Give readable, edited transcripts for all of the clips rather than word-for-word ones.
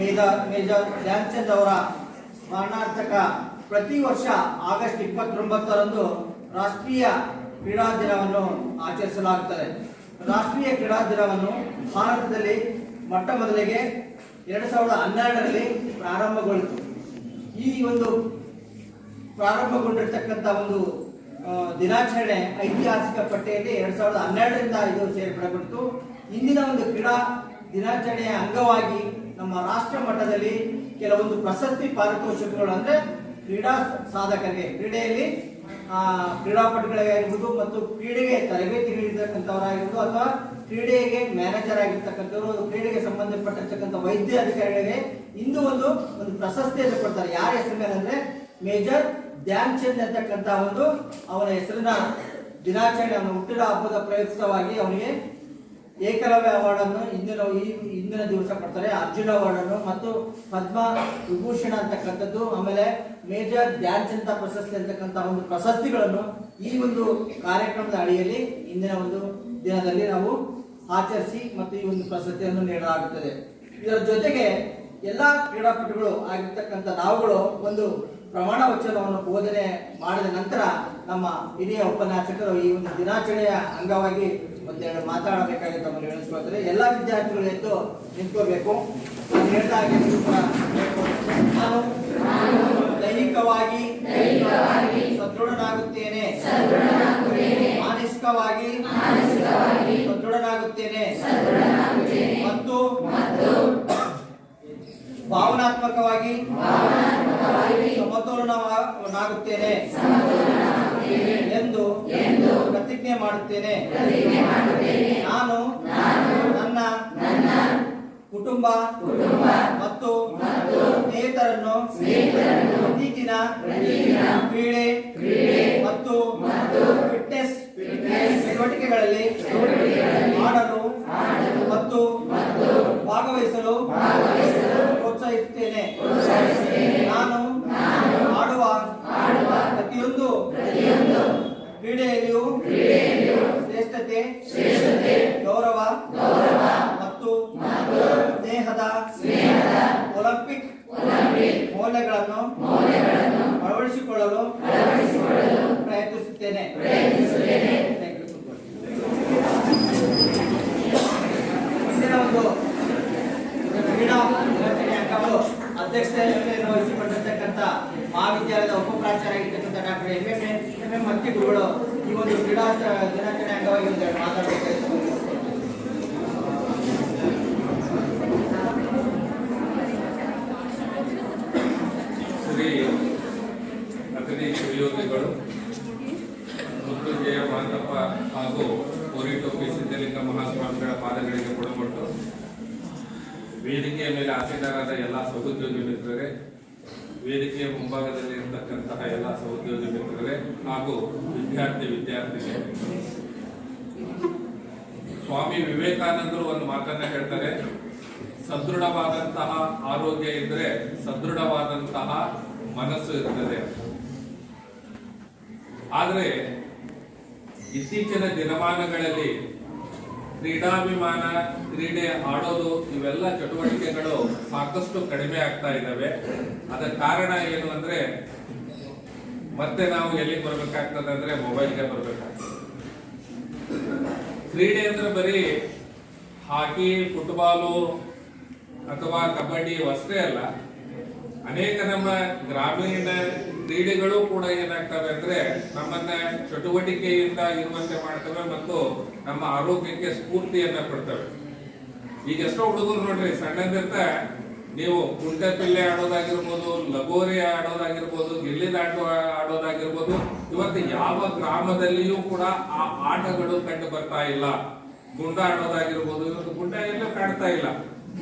Major Dhyan Chand ಅವರ ಸ್ಮರಣಾರ್ಥಕ ಪ್ರತಿ ವರ್ಷ ಆಗಸ್ಟ್ 29ರಂದು ರಾಷ್ಟ್ರೀಯ ಕ್ರೀಡಾ ದಿನವನ್ನು ಆಚರಿಸಲಾಗುತ್ತದೆ. ರಾಷ್ಟ್ರೀಯ ಕ್ರೀಡಾ ದಿನವನ್ನು ಭಾರತದಲ್ಲಿ ಮೊಟ್ಟ ಮೊದಲಿಗೆ 2012ರಲ್ಲಿ ಪ್ರಾರಂಭಗೊಳ್ಳಿತು. ಈ ಒಂದು ಪ್ರಾರಂಭಗೊಂಡಿರ್ತಕ್ಕಂಥ ಒಂದು ದಿನಾಚರಣೆ ಐತಿಹಾಸಿಕ ಪಟ್ಟಿಯಲ್ಲಿ 2012ರಿಂದ ಇದು ಸೇರ್ಪಡೆಗೊಂಡಿತು. ಇಂದಿನ ಒಂದು ಕ್ರೀಡಾ ದಿನಾಚರಣೆಯ ಅಂಗವಾಗಿ ನಮ್ಮ ರಾಷ್ಟ್ರ ಮಟ್ಟದಲ್ಲಿ ಕೆಲವೊಂದು ಪ್ರಶಸ್ತಿ ಪಾರಿತೋಷಕಗಳು ಅಂದ್ರೆ ಕ್ರೀಡಾ ಸಾಧಕರಿಗೆ, ಕ್ರೀಡೆಯಲ್ಲಿ ಕ್ರೀಡಾಪಟುಗಳಿಗಾಗಿರ್ಬೋದು ಮತ್ತು ಕ್ರೀಡೆಗೆ ತರಬೇತಿ ನೀಡಿರ್ತಕ್ಕಂಥವರಾಗಿರ್ಬೋದು ಅಥವಾ ಕ್ರೀಡೆಗೆ ಮ್ಯಾನೇಜರ್ ಆಗಿರ್ತಕ್ಕಂಥವ್ರು, ಕ್ರೀಡೆಗೆ ಸಂಬಂಧಪಟ್ಟಿರ್ತಕ್ಕಂಥ ವೈದ್ಯ ಅಧಿಕಾರಿಗಳಿಗೆ ಇಂದು ಒಂದು ಪ್ರಶಸ್ತಿಯನ್ನು ಕೊಡ್ತಾರೆ. ಯಾರ ಹೆಸರು ಮೇಲೆ ಅಂದ್ರೆ ಮೇಜರ್ ಧ್ಯಾನ್ ಚಂದ್ ಅಂತಕ್ಕಂಥ ಒಂದು ಅವನ ಹೆಸರಿನ ದಿನಾಚರಣೆ, ಅವನ ಹುಟ್ಟಿದ ಹಬ್ಬದ ಪ್ರಯುಕ್ತವಾಗಿ ಅವನಿಗೆ ಏಕಲವ್ಯ ಅವಾರ್ಡ್ ಅನ್ನು ಇಂದಿನ ದಿವಸ ಕೊಡ್ತಾರೆ. ಅರ್ಜುನ ಅವಾರ್ಡ್ ಅನ್ನು ಮತ್ತು ಪದ್ಮ ವಿಭೂಷಣ ಅಂತಕ್ಕಂಥದ್ದು, ಆಮೇಲೆ ಮೇಜರ್ ಧ್ಯಾನ್ ಚಂದ್ ಪ್ರಶಸ್ತಿ ಅಂತಕ್ಕಂಥ ಒಂದು ಪ್ರಶಸ್ತಿಗಳನ್ನು ಈ ಒಂದು ಕಾರ್ಯಕ್ರಮದ ಅಡಿಯಲ್ಲಿ ಇಂದಿನ ಒಂದು ದಿನದಲ್ಲಿ ನಾವು ಆಚರಿಸಿ ಮತ್ತು ಈ ಒಂದು ಪ್ರಶಸ್ತಿಯನ್ನು ನೀಡಲಾಗುತ್ತದೆ. ಇದರ ಜೊತೆಗೆ ಎಲ್ಲಾ ಕ್ರೀಡಾಪಟುಗಳು ಆಗಿರ್ತಕ್ಕಂಥ ನಾವುಗಳು ಒಂದು ಪ್ರಮಾಣ ವಚನವನ್ನು ಬೋಧನೆ ಮಾಡಿದ ನಂತರ ನಮ್ಮ ಹಿರಿಯ ಉಪನ್ಯಾಸಕರು ಈ ಒಂದು ದಿನಾಚರಣೆಯ ಅಂಗವಾಗಿ ಒಂದೆರಡು ಮಾತಾಡಬೇಕಾಗಿ ತಮ್ಮನ್ನು ವಿನಂತಿಸ್ಕೊಳ್ತಾರೆ. ಎಲ್ಲ ವಿದ್ಯಾರ್ಥಿಗಳು ಎದ್ದು ನಿಂತ್ಕೋಬೇಕು. ನಾನು ದೈಹಿಕವಾಗಿ ಸದೃಢನಾಗುತ್ತೇನೆ, ಮಾನಸಿಕವಾಗಿ ಸದೃಢನಾಗುತ್ತೇನೆ ಮತ್ತು ಭಾವನಾತ್ಮಕವಾಗಿ ಸಮತೋಲನವಾಗುತ್ತೇನೆ ಎಂದು ಪ್ರತಿಜ್ಞೆ ಮಾಡುತ್ತೇನೆ. ನಾನು ನನ್ನ ಕುಟುಂಬ ಮತ್ತು ಸ್ನೇಹಿತರನ್ನು ಪ್ರತಿದಿನ ಕ್ರೀಡೆ ಮತ್ತು ಫಿಟ್ನೆಸ್ ಚಟುವಟಿಕೆಗಳಲ್ಲಿ ಆಡಲು ಮತ್ತು ಭಾಗವಹಿಸಲು ಪ್ರೋತ್ಸಾಹಿಸುತ್ತೇನೆ. ನಾನು ಆಡುವ ಪ್ರತಿಯೊಂದು ಕ್ರೀಡೆಯಲ್ಲಿಯೂ ಶ್ರೇಷ್ಠತೆ, ಗೌರವ ಮತ್ತು ಸ್ನೇಹದ ಒಲಿಂಪಿಕ್ ಮೌಲ್ಯಗಳನ್ನು ಅಳವಡಿಸಿಕೊಳ್ಳಲು ಪ್ರಯತ್ನಿಸುತ್ತೇನೆ. ಮುಂದಿನ ಒಂದು ಕ್ರೀಡಾ ದಿನಾಚರಣೆ ಅಂಗವು ಅಧ್ಯಕ್ಷತೆಯನ್ನು ವಹಿಸಿಕೊಂಡಿರ್ತಕ್ಕಂಥ ಮಹಾವಿದ್ಯಾಲಯದ ಉಪ ಪ್ರಾಚಾರ್ಯರಾಗಿರ್ತಕ್ಕಂಥ ಡಾಕ್ಟರ್ ಎಂ ಮತ್ತಿ ಗುರುಗಳು ಈ ಒಂದು ಕ್ರೀಡಾ ದಿನಾಚರಣೆ ಅಂಗವಾಗಿ ಮಾತಾಡಬೇಕಾಗಿತ್ತು. ಶ್ರೀ ಅತಿಥಿ ಸಹಯೋಗಿಗಳು ಮೃತ್ಯುಂಜಯ ಮಹಂತಪ್ಪ ಹಾಗೂ ಕೋರಿಟೋಪಿ ಸಿದ್ಧಲಿಂಗ ಮಹಾಸ್ವಾಮಿಗಳ ಪಾದಗಳಿಗೆ ಕೊಡಮಟ್ಟು, ವೇದಿಕೆಯ ಮೇಲೆ ಆಸೀನರಾದ ಎಲ್ಲ ಸಹೋದ್ಯೋಗಿ ಮಿತ್ರರೇ, ವೇದಿಕೆಯ ಮುಂಭಾಗದಲ್ಲಿ ಇರತಕ್ಕಂತಹ ಎಲ್ಲ ಸಹೋದ್ಯೋಗಿ ಮಿತ್ರರೇ ಹಾಗೂ ವಿದ್ಯಾರ್ಥಿನಿಯರೇ, ಸ್ವಾಮಿ ವಿವೇಕಾನಂದರು ಒಂದು ಮಾತನ್ನ ಹೇಳ್ತಾರೆ, ಸದೃಢವಾದಂತಹ ಆರೋಗ್ಯ ಇದ್ರೆ ಸದೃಢವಾದಂತಹ ಮನಸ್ಸು ಇರ್ತದೆ. ಆದರೆ ಇತ್ತೀಚಿನ ದಿನಮಾನಗಳಲ್ಲಿ ಕ್ರೀಡಾಭಿಮಾನ, ಕ್ರೀಡೆ ಆಡೋದು ಇವೆಲ್ಲ ಚಟುವಟಿಕೆಗಳು ಸಾಕಷ್ಟು ಕಡಿಮೆ ಆಗ್ತಾ ಇದ್ದಾವೆ. ಅದರ ಕಾರಣ ಏನು ಅಂದ್ರೆ ಮತ್ತೆ ನಾವು ಎಲ್ಲಿಗೆ ಬರ್ಬೇಕಾಗ್ತದೆ ಅಂದ್ರೆ ಮೊಬೈಲ್ಗೆ ಬರ್ಬೇಕಾಗ್ತದೆ. ಕ್ರೀಡೆ ಅಂದ್ರೆ ಬರೀ ಹಾಕಿ, ಫುಟ್ಬಾಲು ಅಥವಾ ಕಬಡ್ಡಿ ಅಷ್ಟೇ ಅಲ್ಲ, ಅನೇಕ ನಮ್ಮ ಗ್ರಾಮೀಣ ಕ್ರೀಡೆಗಳು ಕೂಡ ಏನಾಗ್ತವೆ ಅಂದ್ರೆ ನಮ್ಮನ್ನ ಚಟುವಟಿಕೆಯಿಂದ ಇರುವಂತೆ ಮಾಡ್ತವೆ ಮತ್ತು ನಮ್ಮ ಆರೋಗ್ಯಕ್ಕೆ ಸ್ಫೂರ್ತಿಯನ್ನ ಕೊಡ್ತವೆ. ಈಗ ಎಷ್ಟೋ ಹುಡುಗರು ನೋಡ್ರಿ, ಸಣ್ಣದಿರ್ತ ನೀವು ಕುಂಟೆ ಪಿಲ್ಲೆ ಆಡೋದಾಗಿರ್ಬೋದು, ಲಗೋರಿ ಆಡೋದಾಗಿರ್ಬೋದು, ಗಿಲ್ಲಿದಾಟ ಆಡೋದಾಗಿರ್ಬೋದು, ಇವತ್ತು ಯಾವ ಗ್ರಾಮದಲ್ಲಿಯೂ ಕೂಡ ಆ ಆಟಗಳು ಕಂಡು ಬರ್ತಾ ಇಲ್ಲ. ಗುಂಡ ಆಡೋದಾಗಿರ್ಬೋದು, ಇವತ್ತು ಗುಂಡ ಎಲ್ಲೂ ಕಾಣ್ತಾ ಇಲ್ಲ.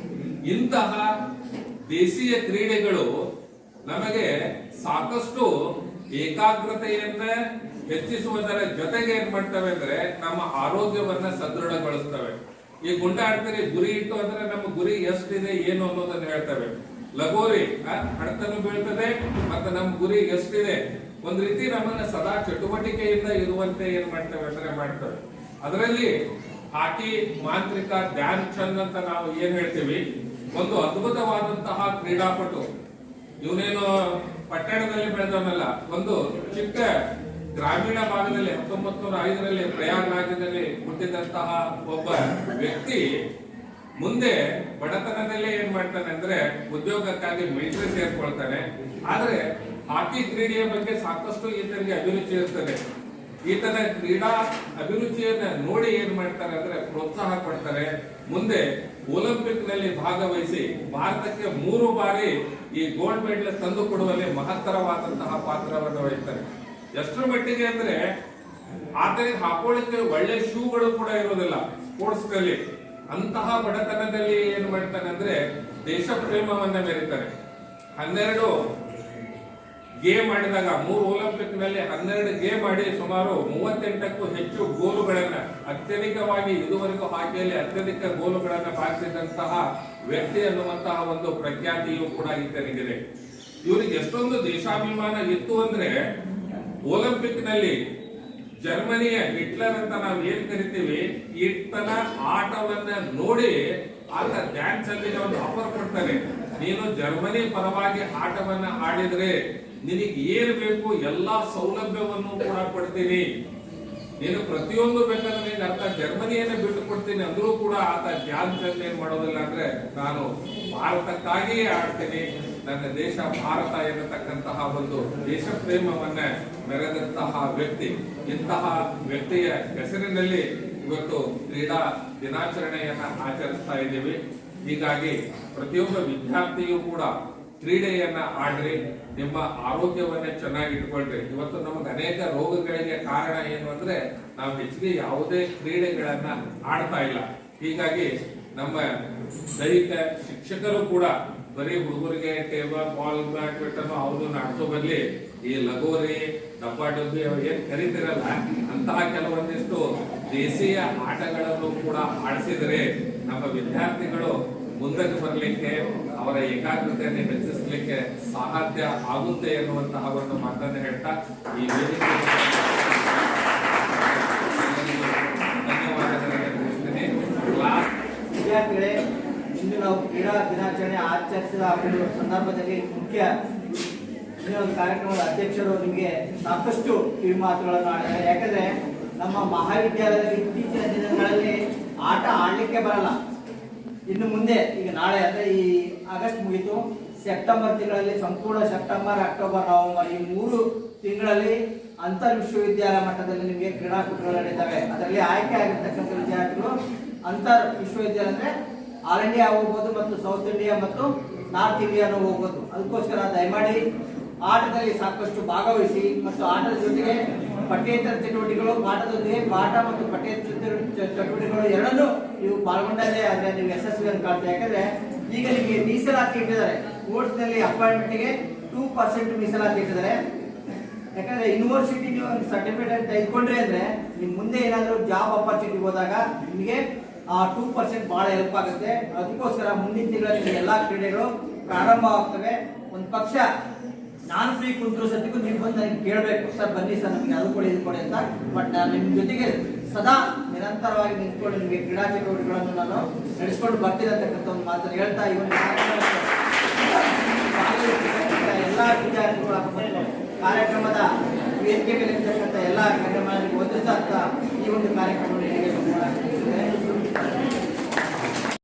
ಇಂತಹ ದೇಶೀಯ ಕ್ರೀಡೆಗಳು ನಮಗೆ ಸಾಕಷ್ಟು ಏಕಾಗ್ರತೆಯನ್ನ ಹೆಚ್ಚಿಸುವುದರ ಜೊತೆಗೆ ಏನ್ ಮಾಡ್ತವೆ ಅಂದ್ರೆ ನಮ್ಮ ಆರೋಗ್ಯವನ್ನ ಸದೃಢಗೊಳಿಸ್ತವೆ. ಈ ಗುಂಡ ಆಡ್ತೀರಿ, ಗುರಿ ಇಟ್ಟು ಅಂದ್ರೆ ನಮ್ಮ ಗುರಿ ಎಷ್ಟಿದೆ ಏನು ಅನ್ನೋದನ್ನ ಹೇಳ್ತವೆ. ಲಗೋರಿ ಹಣತನು ಬೀಳ್ತದೆ ಮತ್ತೆ ನಮ್ಮ ಗುರಿ ಎಷ್ಟಿದೆ, ಒಂದ್ ರೀತಿ ನಮ್ಮನ್ನ ಸದಾ ಚಟುವಟಿಕೆಯಿಂದ ಇರುವಂತೆ ಏನ್ ಮಾಡ್ತವೆ ಅಂದ್ರೆ ಮಾಡ್ತವೆ. ಅದರಲ್ಲಿ ಹಾಕಿ ಮಾಂತ್ರಿಕ ಧ್ಯಾನ್ ಚಂದ್ ಅಂತ ನಾವು ಏನ್ ಹೇಳ್ತೀವಿ, ಒಂದು ಅದ್ಭುತವಾದಂತಹ ಕ್ರೀಡಾಪಟು. ಇವನೇನು ಪಟ್ಟಣದಲ್ಲಿ ಬೆಳೆದವನಲ್ಲ, ಒಂದು ಚಿಕ್ಕ ಗ್ರಾಮೀಣ ಭಾಗದಲ್ಲಿ 1905ರಲ್ಲಿ ಪ್ರಯಾಗ್ ರಾಜ್ಯದಲ್ಲಿ ಹುಟ್ಟಿದಂತಹ ಒಬ್ಬ ವ್ಯಕ್ತಿ ಮುಂದೆ ಬಡತನದಲ್ಲೇ ಏನ್ ಮಾಡ್ತಾನೆ ಅಂದ್ರೆ ಉದ್ಯೋಗಕ್ಕಾಗಿ ಮಿಲಿಟರಿ ಸೇರ್ಕೊಳ್ತಾನೆ. ಆದ್ರೆ ಹಾಕಿ ಕ್ರೀಡೆಯ ಬಗ್ಗೆ ಸಾಕಷ್ಟು ಈತನಿಗೆ ಅಭಿರುಚಿ ಇರ್ತದೆ. ಈತನ ಕ್ರೀಡಾ ಅಭಿರುಚಿಯನ್ನ ನೋಡಿ ಏನ್ ಮಾಡ್ತಾರೆ ಅಂದ್ರೆ ಪ್ರೋತ್ಸಾಹ ಕೊಡ್ತಾರೆ. ಮುಂದೆ ಒಲಿಂಪಿಕ್ ನಲ್ಲಿ ಭಾಗವಹಿಸಿ ಭಾರತಕ್ಕೆ 3 ಬಾರಿ ಈ ಗೋಲ್ಡ್ ಮೆಡಲ್ ತಂದು ಕೊಡುವಲ್ಲಿ ಮಹತ್ತರವಾದಂತಹ ಪಾತ್ರವನ್ನು ವಹಿಸ್ತಾರೆ. ಎಷ್ಟರ ಮಟ್ಟಿಗೆ ಅಂದ್ರೆ ಆತನಿಗೆ ಹಾಕೊಳ್ಳಿಕ್ಕೆ ಒಳ್ಳೆ ಶೂಗಳು ಕೂಡ ಇರೋದಿಲ್ಲ ಸ್ಪೋರ್ಟ್ಸ್ ನಲ್ಲಿ. ಅಂತಹ ಬಡತನದಲ್ಲಿ ಏನ್ ಮಾಡ್ತಾನೆ ಅಂದ್ರೆ ದೇಶ ಪ್ರೇಮವನ್ನ ಮೆರೀತಾನೆ. 12 ಗೇಮ್ ಆಡಿದಾಗ 3 ಒಲಿಂಪಿಕ್ ನಲ್ಲಿ 12 ಗೇಮ್ ಆಡಿ ಸುಮಾರು 38ಕ್ಕೂ ಹೆಚ್ಚು ಗೋಲುಗಳನ್ನ ಅತ್ಯಧಿಕವಾಗಿ ಇದುವರೆಗೂ ಹಾಕಿಯಲ್ಲಿ ಅತ್ಯಧಿಕ ಗೋಲುಗಳನ್ನ ಬಾರಿಸಿದಂತಹ ವ್ಯಕ್ತಿ ಅನ್ನುವಂತಹ ಒಂದು ಪ್ರಖ್ಯಾತಿಯು ಕೂಡ ಈತನಿಗಿದೆ. ಇವರಿಗೆ ಎಷ್ಟೊಂದು ದೇಶಾಭಿಮಾನ ಇತ್ತು ಅಂದ್ರೆ ಒಲಿಂಪಿಕ್ ನಲ್ಲಿ ಜರ್ಮನಿಯ ಹಿಟ್ಲರ್ ಅಂತ ನಾವು ಏನ್ ಕರಿತೀವಿ, ಈತನ ಆಟವನ್ನ ನೋಡಿ ಆತ ಡ್ಯಾನ್ಸ್ ಅಲ್ಲಿ ಒಂದು ಆಫರ್ ಕೊಡ್ತಾನೆ. ನೀನು ಜರ್ಮನಿ ಪರವಾಗಿ ಆಟವನ್ನ ಆಡಿದ್ರೆ ನಿನಗೆ ಏನು ಬೇಕು ಎಲ್ಲಾ ಸೌಲಭ್ಯವನ್ನು ಕೂಡ ಕೊಡ್ತೀನಿ, ನೀನು ಪ್ರತಿಯೊಂದು ಬೇಕಾದ್ರೆ ನಿನಗೆ ಅರ್ಥ ಜರ್ಮನಿಯನ್ನ ಬಿಟ್ಟು ಕೊಡ್ತೀನಿ ಅಂದ್ರೂ ಕೂಡ ಆತ ಡ್ಯಾನ್ಸ್ ಅಲ್ಲಿ ಏನ್ ಮಾಡೋದಿಲ್ಲ ಅಂದ್ರೆ ನಾನು ಭಾರತಕ್ಕಾಗಿಯೇ ಆಡ್ತೀನಿ, ನನ್ನ ದೇಶ ಭಾರತ ಎನ್ನತಕ್ಕಂತಹ ಒಂದು ದೇಶ ಪ್ರೇಮವನ್ನ ಮೆರೆದಂತಹ ವ್ಯಕ್ತಿ. ಇಂತಹ ವ್ಯಕ್ತಿಯ ಹೆಸರಿನಲ್ಲಿ ಇವತ್ತು ಕ್ರೀಡಾ ದಿನಾಚರಣೆಯನ್ನ ಆಚರಿಸ್ತಾ ಇದ್ದೀವಿ. ಹೀಗಾಗಿ ಪ್ರತಿಯೊಬ್ಬ ವಿದ್ಯಾರ್ಥಿಯೂ ಕೂಡ ಕ್ರೀಡೆಯನ್ನ ಆಡ್ರಿ, ನಿಮ್ಮ ಆರೋಗ್ಯವನ್ನ ಚೆನ್ನಾಗಿ ಇಟ್ಕೊಳ್ರಿ. ಇವತ್ತು ನಮಗೆ ಅನೇಕ ರೋಗಗಳಿಗೆ ಕಾರಣ ಏನು ಅಂದ್ರೆ ನಾವು ಹೆಚ್ಚಿಗೆ ಯಾವುದೇ ಕ್ರೀಡೆಗಳನ್ನ ಆಡ್ತಾ ಇಲ್ಲ. ಹೀಗಾಗಿ ನಮ್ಮ ದೈಹಿಕ ಶಿಕ್ಷಕರು ಕೂಡ ಬರೀ ಹುಡುಗರಿಗೆ ಟೇಬಲ್ ಬಾಲ್ ಬ್ಯಾಡ್ಮಿಂಟನ್ ಅವ್ರನ್ನ ಆಡ್ಸೋ ಬದಲಿ ಈ ಲಗೋರಿ ಡಬ್ಬ ಡಬ್ಬಿ ಏನ್ ಕರೀತಿರಲ್ಲ ಅಂತಹ ಕೆಲವೊಂದಿಷ್ಟು ದೇಶೀಯ ಆಟಗಳನ್ನು ಕೂಡ ಆಡಿಸಿದರೆ ನಮ್ಮ ವಿದ್ಯಾರ್ಥಿಗಳು ಮುಂದಕ್ಕೆ ಬರಲಿಕ್ಕೆ ಅವರ ಏಕಾಗ್ರತೆಯನ್ನು ಹೆಚ್ಚಿಸಲಿಕ್ಕೆ ಸಾಧ್ಯ ಆಗುತ್ತೆ ಎನ್ನುವಂತಹ ಒಂದು ಮಾತನ್ನು ಹೇಳ್ತಾ ಈ ವೇದಿಕೆ ಧನ್ಯವಾದಗಳನ್ನು ತಿಳಿಸ್ತೀನಿ. ವಿದ್ಯಾರ್ಥಿಗಳೇ, ಇಂದು ನಾವು ಕ್ರೀಡಾ ದಿನಾಚರಣೆ ಆಚರಿಸಿದ ಒಂದು ಸಂದರ್ಭದಲ್ಲಿ ಮುಖ್ಯ ಒಂದು ಕಾರ್ಯಕ್ರಮದ ಅಧ್ಯಕ್ಷರು ನಿಮಗೆ ಸಾಕಷ್ಟು ಕಿವಿ ಮಾತುಗಳನ್ನು ಆಡಿದ್ದಾರೆ. ಯಾಕಂದ್ರೆ ನಮ್ಮ ಮಹಾವಿದ್ಯಾಲಯದಲ್ಲಿ ಇತ್ತೀಚಿನ ದಿನಗಳಲ್ಲಿ ಆಟ ಆಡ್ಲಿಕ್ಕೆ ಬರಲ್ಲ. ಇನ್ನು ಮುಂದೆ ಈಗ ನಾಳೆ ಅಂದ್ರೆ ಈ ಆಗಸ್ಟ್ ಮುಗಿತು, ಸೆಪ್ಟೆಂಬರ್ ತಿಂಗಳಲ್ಲಿ ಸಂಪೂರ್ಣ ಸೆಪ್ಟೆಂಬರ್, ಅಕ್ಟೋಬರ್, ನವೆಂಬರ್ ಈ 3 ತಿಂಗಳಲ್ಲಿ ಅಂತರ್ ವಿಶ್ವವಿದ್ಯಾಲಯ ಮಟ್ಟದಲ್ಲಿ ನಿಮಗೆ ಕ್ರೀಡಾಕೂಟಗಳು ನಡೀತವೆ. ಅದರಲ್ಲಿ ಆಯ್ಕೆ ಆಗಿರ್ತಕ್ಕಂಥ ವಿದ್ಯಾರ್ಥಿಗಳು ಅಂತರ್ ವಿಶ್ವವಿದ್ಯಾಲಯ ಅಂದ್ರೆ ಆಲ್ ಇಂಡಿಯಾ ಹೋಗ್ಬೋದು ಮತ್ತು ಸೌತ್ ಇಂಡಿಯಾ ಮತ್ತು ನಾರ್ತ್ ಇಂಡಿಯಾನು ಹೋಗ್ಬೋದು. ಅದಕ್ಕೋಸ್ಕರ ದಯಮಾಡಿ ಆಟದಲ್ಲಿ ಸಾಕಷ್ಟು ಭಾಗವಹಿಸಿ ಮತ್ತು ಆಟದ ಜೊತೆಗೆ ಪಠ್ಯೇತರ ಚಟುವಟಿಕೆಗಳು, ಪಾಠದೊಂದಿಗೆ ಪಾಠ ಮತ್ತು ಪಠ್ಯೇತರ ಚಟುವಟಿಕೆಗಳು ಎರಡನ್ನೂ ನೀವು ಪಾಲ್ಗೊಂಡಲ್ಲೇ ಆದ್ರೆ ನೀವು ಯಶಸ್ವಿಯನ್ನು ಕಾಣ್ತೀವಿ. ಯಾಕಂದ್ರೆ ಈಗ ನಿಮಗೆ ಮೀಸಲಾತಿ ಇಟ್ಟಿದ್ದಾರೆ. ಸ್ಪೋರ್ಟ್ಸ್ ನಲ್ಲಿ ಅಪಾಯಿಂಟ್ಮೆಂಟ್ಗೆ 2% ಮೀಸಲಾತಿ ಇಟ್ಟಿದ್ದಾರೆ. ಯಾಕಂದ್ರೆ ಯೂನಿವರ್ಸಿಟಿ ನೀವು ಸರ್ಟಿಫಿಕೇಟ್ ಅಂತ ತೆಗೆದುಕೊಂಡ್ರೆ ಅಂದ್ರೆ ನಿಮ್ ಮುಂದೆ ಏನಾದರೂ ಜಾಬ್ ಅಪರ್ಚುನಿಟಿ ಹೋದಾಗ ನಿಮಗೆ ಆ 2% ಬಹಳ ಹೆಲ್ಪ್ ಆಗುತ್ತೆ. ಅದಕ್ಕೋಸ್ಕರ ಮುಂದಿನ ತಿಂಗಳಲ್ಲಿ ಎಲ್ಲಾ ಕ್ರೀಡೆಗಳು ಪ್ರಾರಂಭವಾಗ್ತವೆ. ಒಂದು ಪಕ್ಷ ನಾನು ಫ್ರೀ ಕುಂತ್ರು ಸದ್ಯಕ್ಕೂ ನೀವು ಬಂದು ನನಗೆ ಕೇಳಬೇಕು, ಸರ್ ಬನ್ನಿ ಸರ್ ನಮಗೆ ಅದು ಕೊಡಿ ಇದು ಕೊಡಿ ಅಂತ. ಬಟ್ ನಾನು ನಿಮ್ಮ ಜೊತೆಗೆ ಸದಾ ನಿರಂತರವಾಗಿ ನಿಂತ್ಕೊಂಡು ನಿಮಗೆ ಕ್ರೀಡಾ ಚಟುವಟಿಕೆಗಳನ್ನು ನಾನು ನಡೆಸ್ಕೊಂಡು ಬರ್ತೀನಿ ಅಂತಕ್ಕಂಥ ಒಂದು ಮಾತನ್ನು ಹೇಳ್ತಾ ಈ ಒಂದು ಎಲ್ಲ ವಿದ್ಯಾರ್ಥಿಗಳು ಕಾರ್ಯಕ್ರಮದ ವೇದಿಕೆ ಮೇಲೆ ಇರ್ತಕ್ಕಂಥ ಎಲ್ಲ ಕಾರ್ಯಕ್ರಮಗಳಿಗೆ ಒದಗಿಸಿದಂತ ಈ ಒಂದು ಕಾರ್ಯಕ್ರಮವನ್ನು